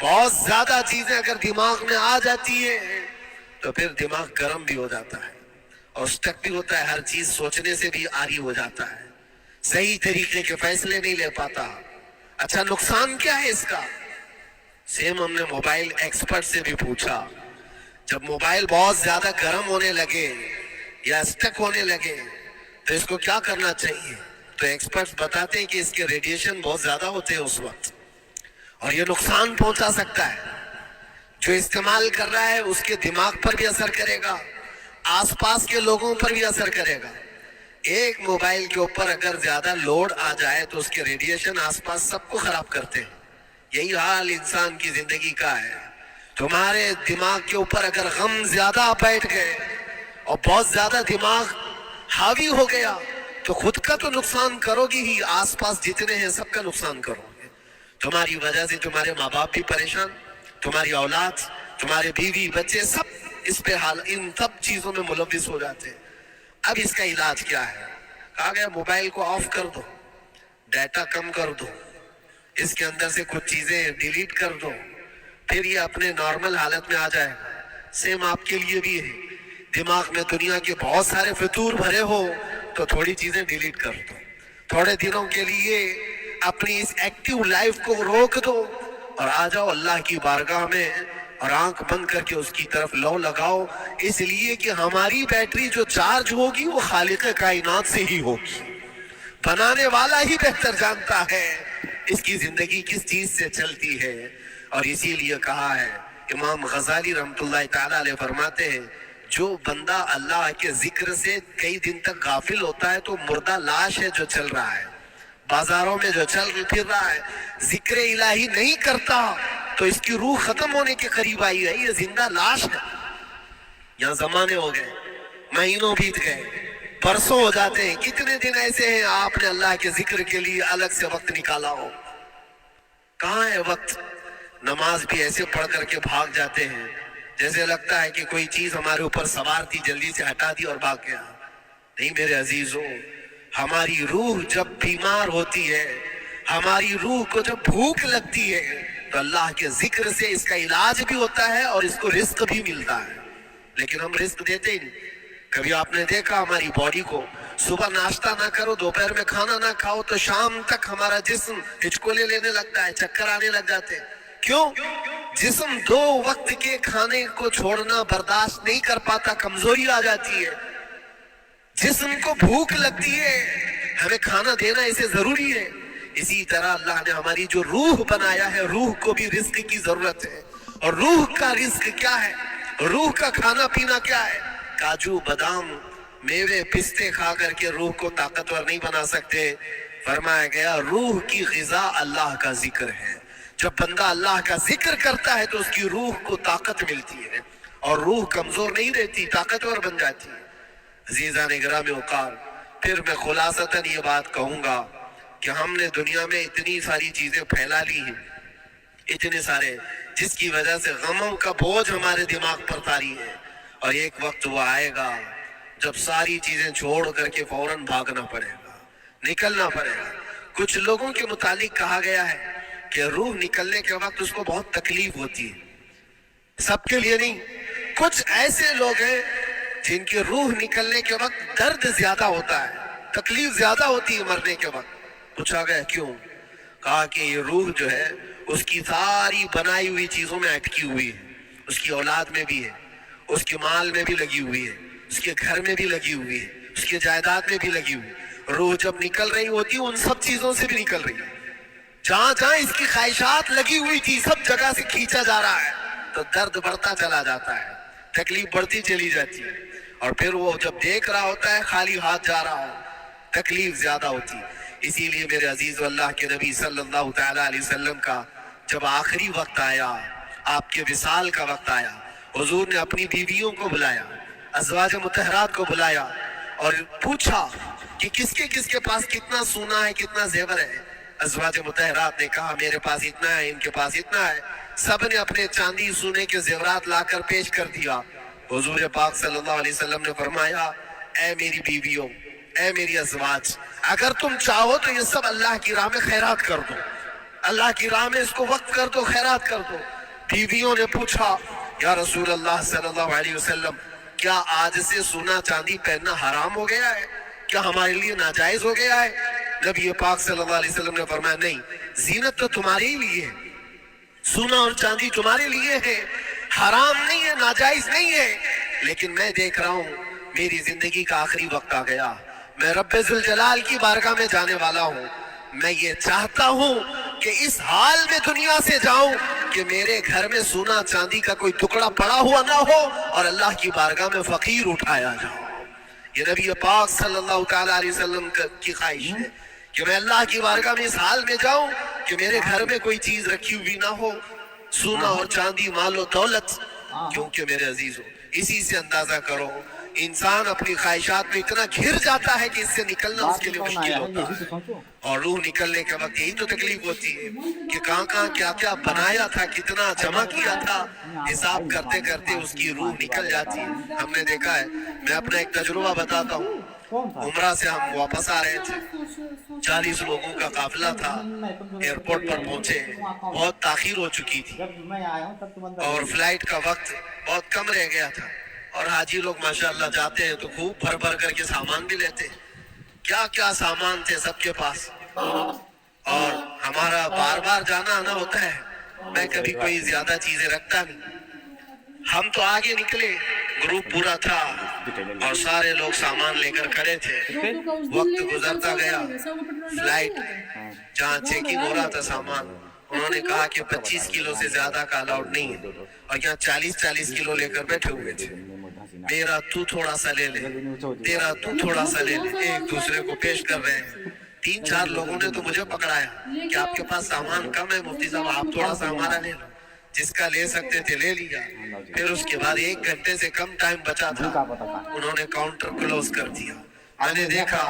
بہت زیادہ چیزیں اگر دماغ میں آ جاتی ہیں تو پھر دماغ گرم بھی ہو جاتا ہے اور سٹک بھی ہوتا ہے، ہر چیز سوچنے سے بھی عاری ہو جاتا ہے، صحیح طریقے کے فیصلے نہیں لے پاتا۔ اچھا نقصان کیا ہے اس کا؟ سیم ہم نے موبائل ایکسپرٹ سے بھی پوچھا، جب موبائل بہت زیادہ گرم ہونے لگے یا سٹک ہونے لگے تو اس کو کیا کرنا چاہیے؟ تو ایکسپرٹس بتاتے ہیں کہ اس کے ریڈیشن بہت زیادہ ہوتے ہیں اس وقت اور یہ نقصان پہنچا سکتا ہے۔ جو استعمال کر رہا ہے اس کے دماغ پر بھی اثر کرے گا، آس پاس کے لوگوں پر بھی اثر کرے گا۔ ایک موبائل کے اوپر اگر زیادہ لوڈ آ جائے تو اس کے ریڈیشن آس پاس سب کو خراب کرتے ہیں۔ یہی حال انسان کی زندگی کا ہے۔ تمہارے دماغ کے اوپر اگر غم زیادہ بیٹھ گئے اور بہت زیادہ دماغ حاوی ہو گیا تو خود کا تو نقصان کرو گی ہی، آس پاس جتنے ہیں سب کا نقصان کرو گے۔ تمہاری وجہ سے تمہارے ماں باپ بھی پریشان، تمہاری اولاد، تمہارے بیوی بچے سب اس پہ ان سب چیزوں میں ملوث ہو جاتے ہیں۔ اب اس کا علاج کیا ہے؟ کہا گیا موبائل کو آف کر دو، ڈیٹا کم کر دو، اس کے اندر سے کچھ چیزیں ڈیلیٹ کر دو، پھر یہ اپنے نارمل حالت میں آ جائے گا۔ سیم آپ کے لیے بھی ہے، دماغ میں دنیا کے بہت سارے فطور بھرے ہو تو تھوڑی چیزیں ڈیلیٹ کر دو، تھوڑے دنوں کے لیے اپنی اس ایکٹیو لائف کو روک دو اور آ جاؤ اللہ کی بارگاہ میں اور آنکھ بند کر کے اس کی طرف لو لگاؤ، اس لیے کہ ہماری بیٹری جو چارج ہوگی وہ خالق کائنات سے ہی ہوگی، بنانے والا ہی بہتر جانتا ہے اس کی زندگی کس چیز سے چلتی ہے۔ اور اسی لیے کہا ہے، امام غزالی رحمۃ اللہ تعالیٰ علیہ فرماتے ہیں، جو بندہ اللہ کے ذکر سے کئی دن تک غافل ہوتا ہے تو مردہ لاش ہے جو چل رہا ہے، بازاروں میں جو چل پھر رہا ہے، ذکر الہی نہیں کرتا تو اس کی روح ختم ہونے کے قریب آئی ہے، یہ زندہ لاش ہے۔ یہاں زمانے ہو گئے، مہینوں بیت گئے، برسوں ہو جاتے ہیں، کتنے دن ایسے ہیں آپ نے اللہ کے ذکر کے لیے الگ سے وقت نکالا ہو؟ کہاں ہے وقت؟ نماز بھی ایسے پڑھ کر کے بھاگ جاتے ہیں جیسے لگتا ہے کہ کوئی چیز ہمارے اوپر سوار تھی، جلدی سے ہٹا دی اور بھاگ گیا۔ نہیں میرے عزیزو، ہماری روح جب بیمار ہوتی ہے، ہماری روح کو جب بھوک لگتی ہے تو اللہ کے ذکر سے اس کا علاج بھی ہوتا ہے اور اس کو رزق بھی ملتا ہے، لیکن ہم رزق دیتے ہی نہیں۔ کبھی آپ نے دیکھا ہماری باڈی کو، صبح ناشتہ نہ کرو، دوپہر میں کھانا نہ کھاؤ تو شام تک ہمارا جسم ہچکولے لینے لگتا ہے، چکر آنے لگ جاتے ہیں۔ کیوں؟ جسم 2 وقت کے کھانے کو چھوڑنا برداشت نہیں کر پاتا، کمزوری آ جاتی ہے، جسم کو بھوک لگتی ہے، ہمیں کھانا دینا اسے ضروری ہے۔ اسی طرح اللہ نے ہماری جو روح بنایا ہے، روح کو بھی رزق کی ضرورت ہے، اور روح کا رزق کیا ہے؟ روح کا کھانا پینا کیا ہے؟ کاجو بادام میوے پستے کھا کر کے روح کو طاقتور نہیں بنا سکتے۔ فرمایا گیا روح کی غذا اللہ کا ذکر ہے، جب بندہ اللہ کا ذکر کرتا ہے تو اس کی روح کو طاقت ملتی ہے اور روح کمزور نہیں رہتی، طاقتور بن جاتی ہے۔ عزیزان گرامی وقار، پھر میں خلاصتاً یہ بات کہوں گا کہ ہم نے دنیا میں اتنی ساری چیزیں پھیلا لی ہیں، اتنے سارے، جس کی وجہ سے غموں کا بوجھ ہمارے دماغ پر طاری ہے، اور ایک وقت وہ آئے گا جب ساری چیزیں چھوڑ کر کے فوراً بھاگنا پڑے گا، نکلنا پڑے گا۔ کچھ لوگوں کے متعلق کہا گیا ہے کہ روح نکلنے کے وقت اس کو بہت تکلیف ہوتی ہے، سب کے لیے نہیں، کچھ ایسے لوگ ہیں جن کی روح نکلنے کے وقت درد زیادہ ہوتا ہے، تکلیف زیادہ ہوتی ہے مرنے کے وقت۔ پوچھا گیا کیوں؟ کہا کہ یہ روح جو ہے اس کی ساری بنائی ہوئی چیزوں میں اٹکی ہوئی ہے، اس کی اولاد میں بھی ہے، اس کے مال میں بھی لگی ہوئی ہے، اس کے گھر میں بھی لگی ہوئی ہے، اس کے جائیداد میں بھی لگی ہوئی ہے۔ روح جب نکل رہی ہوتی ہے ان سب چیزوں سے بھی نکل رہی ہے، جہاں جہاں اس کی خواہشات لگی ہوئی تھی سب جگہ سے کھینچا جا رہا ہے، تو درد بڑھتا چلا جاتا ہے، تکلیف بڑھتی چلی جاتی ہے، اور پھر وہ جب دیکھ رہا ہوتا ہے خالی ہاتھ جا رہا ہو، تکلیف زیادہ ہوتی ہے۔ اسی لیے میرے عزیز اللہ کے نبی صلی اللہ تعالیٰ علیہ وسلم کا جب آخری وقت آیا، آپ کے وصال کا وقت آیا، حضور نے اپنی بیویوں کو بلایا، ازواج مطہرات کو بلایا اور پوچھا کہ کس کے پاس کتنا سونا ہے، کتنا زیور ہے۔ ازواج مطہرات نے کہا میرے پاس اتنا ہے، ان کے پاس اتنا ہے، سب نے اپنے چاندی سونے کے زیورات لا کر پیش کر دیا۔ حضور پاک صلی اللہ علیہ وسلم نے فرمایا اے میری بیویوں، اے میری ازواج، اگر تم چاہو تو یہ سب اللہ کی راہ میں خیرات کر دو، अल्लाह की राह में इसको वक्त कर दो, खैरात कर दो। बीवियों ने पूछा, या रसूल अल्लाह सल्लल्लाहु अलैहि वसल्लम, क्या आज से सोना चांदी पहनना हराम हो गया है? क्या हमारे लिए नाजायज हो गया है? नबी पाक सल्लल्लाहु अलैहि वसल्लम ने फरमाया, नहीं, जीनत तो तुम्हारे ही लिए है, सोना और चांदी तुम्हारे लिए है, हराम नहीं है, नाजायज नहीं है। लेकिन मैं देख रहा हूँ मेरी जिंदगी का आखिरी वक्त आ गया, मैं रब्बे जुल जलाल की बारगाह में जाने वाला हूँ। मैं ये चाहता हूँ कि इस हाल में दुनिया से जाऊं कि मेरे घर में सोना चांदी का कोई टुकड़ा पड़ा हुआ ना हो और अल्लाह की बारगाह में फकीर उठाया जाओ। ये नबी पाक सल्लल्लाहु ताला अलैहि वसल्लम की ख्वाहिश है कि मैं अल्लाह की बारगाह में इस हाल में जाऊं कि मेरे घर में कोई चीज रखी हुई ना हो, सोना और चांदी, मालो दौलत। क्योंकि मेरे अजीजों, इसी से अंदाजा करो इंसान अपनी ख्वाहिशात में इतना घिर जाता है कि इससे निकलना उसके लिए मुश्किल होता है। और रूह निकलने के वक्त यही तो तकलीफ होती है कि कहाँ कहाँ क्या क्या बनाया था, कितना जमा किया था, हिसाब करते करते उसकी रूह निकल जाती है। हमने देखा है, मैं अपना एक तजुर्बा बताता हूँ। उमरा से हम वापस आ रहे थे, 40 लोगों का काफिला था, एयरपोर्ट पर पहुंचे, बहुत ताखीर हो चुकी थी और फ्लाइट का वक्त बहुत कम रह गया था। और हाजी लोग माशाल्लाह जाते हैं तो खूब भर भर करके सामान भी लेते, क्या क्या सामान थे सबके पास। और हमारा बार बार जाना आना होता है, मैं कभी कोई ज्यादा चीजें रखता नहीं। हम तो आगे निकले, ग्रुप पूरा था और सारे लोग सामान लेकर खड़े थे। वक्त गुजरता गया, फ्लाइट जहाँ चेकिंग हो रहा था सामान, उन्होंने कहा कि 25 किलो से ज्यादा का अलाउड नहीं है और यहाँ 40-40 किलो लेकर बैठे हुए थे। मेरा तू थोड़ा सा ले ले, तेरा तू थोड़ा सा ले ले, एक दूसरे को पेश कर रहे हैं। 3-4 लोगों ने तो मुझे पकड़ाया कि आपके पास सामान कम है मुफ्ती साहब, आप थोड़ा सा हमारा ले लो। जिसका ले सकते थे ले लिया। फिर उसके बाद 1 घंटे से कम टाइम बचा था, उन्होंने काउंटर क्लोज कर दिया। मैंने देखा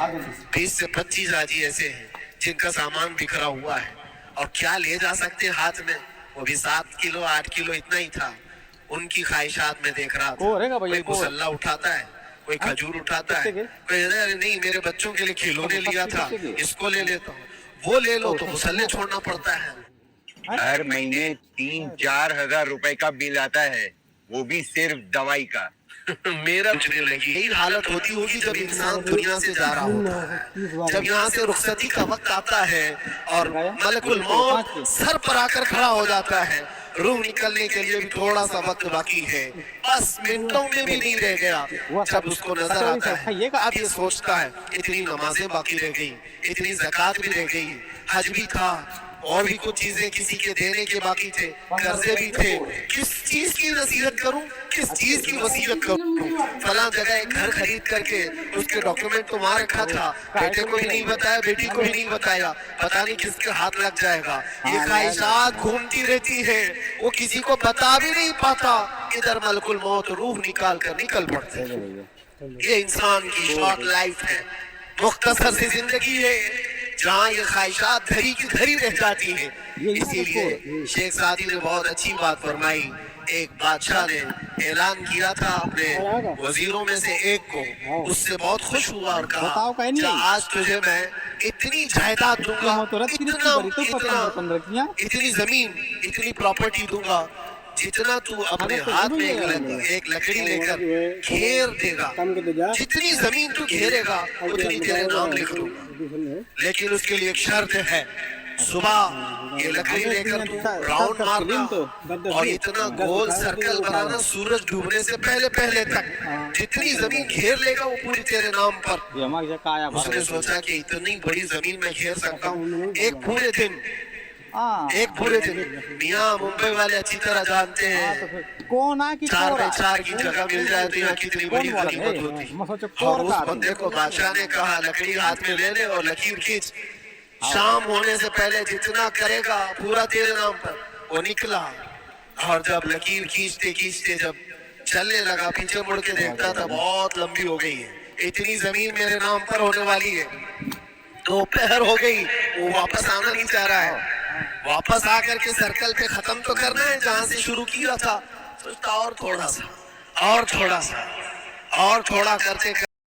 20 से 25 हाजी ऐसे हैं जिनका सामान बिखरा हुआ है और क्या ले जा सकते हाथ में, वो भी 7 किलो 8 किलो इतना ही था। उनकी ख्वाहिशात में देख रहा था, कोई मुसल्ला उठाता है, कोई खजूर उठाता है, कोई अरे नहीं मेरे बच्चों के लिए खिलौने लिया था इसको ले लेता हूँ, वो ले लो तो मुसल्ले छोड़ना पड़ता है। हर महीने 3-4 हजार रुपए का बिल आता है, वो भी सिर्फ दवाई का। मेरा यही हालत होती होगी जब इंसान दुनिया से जा रहा होता है, जब यहाँ से रुखसती का वक्त आता है और मलकुल मौत सर पर आकर खड़ा हो जाता है। रूह निकलने के लिए भी थोड़ा सा वक्त बाकी है, बस मिनटों में भी नहीं रह गया। जब उसको नजर आता है, अब ये सोचता है इतनी नमाजें बाकी रह गई, इतनी ज़कात भी रह गई, हज भी था और भी कुछ चीजें किसी के देने के बाकी थे, कर्जे भी थे, किस चीज की नसीहत करूं, किस चीज की वसीयत करूं। फलां जगह एक घर खरीद करके उसके डॉक्यूमेंट तो वहां रखा था, बेटे को भी नहीं बताया, बेटी को भी नहीं बताया, पता नहीं किसके हाथ लग जाएगा। ये ख्वाहिशात घूमती रहती है, वो किसी को बता भी नहीं पाता। इधर मलकुल मौत रूह निकाल कर निकल पड़ते हैं। ये इंसान की शॉर्ट लाइफ है, मुख्तसर सी जिंदगी है जहाँ ये ख्वाहिशात धरी की धरी रह जाती है। इसीलिए शेख सादी ने बहुत अच्छी बात फरमाई। एक बादशाह ने ऐलान किया था अपने वजीरों में से एक को, उससे बहुत खुश हुआ और कहा आज तुझे मैं इतनी जायदाद दूंगा, इतनी जमीन, इतनी प्रॉपर्टी दूंगा, जितना तू अपने हाथ में एक लकड़ी लेकर घेर देगा, जितनी जमीन तू घेरेगा उतनी तेरे नाम लिख दूंगा। लेकिन उसके लिए एक शर्त है, सुबह ये लकड़ी लेकर तू राउंड मारना और इतना गोल सर्कल बनाना सूरज डूबने से पहले पहले तक, जितनी जमीन घेर लेगा वो पूरी तेरे नाम पर। उसने सोचा कि इतनी बड़ी जमीन में घेर सकता हूँ एक पूरे दिन, एक पूरे दिन। मियाँ मुंबई वाले अच्छी तरह जानते हैं 4x4 की जगह मिल जाए तो यहाँ कितनी बड़ी गनीमत होती। और उस बंदे को बादशाह ने कहा लकड़ी हाथ में ले ले और लकीर खींच, शाम होने से पहले जितना करेगा पूरा तेरे नाम पर। वो निकला और जब लकीर खींचते खींचते जब चलने लगा, पीछे मुड़ के देखता था बहुत लंबी हो गई है, इतनी जमीन मेरे नाम पर होने वाली है। दोपहर हो गई, वो वापस आना नहीं चाह रहा है, वापस आकर के सर्कल पे खत्म तो करना है जहां से शुरू किया था। सोचता और थोड़ा सा और थोड़ा सा और थोड़ा करते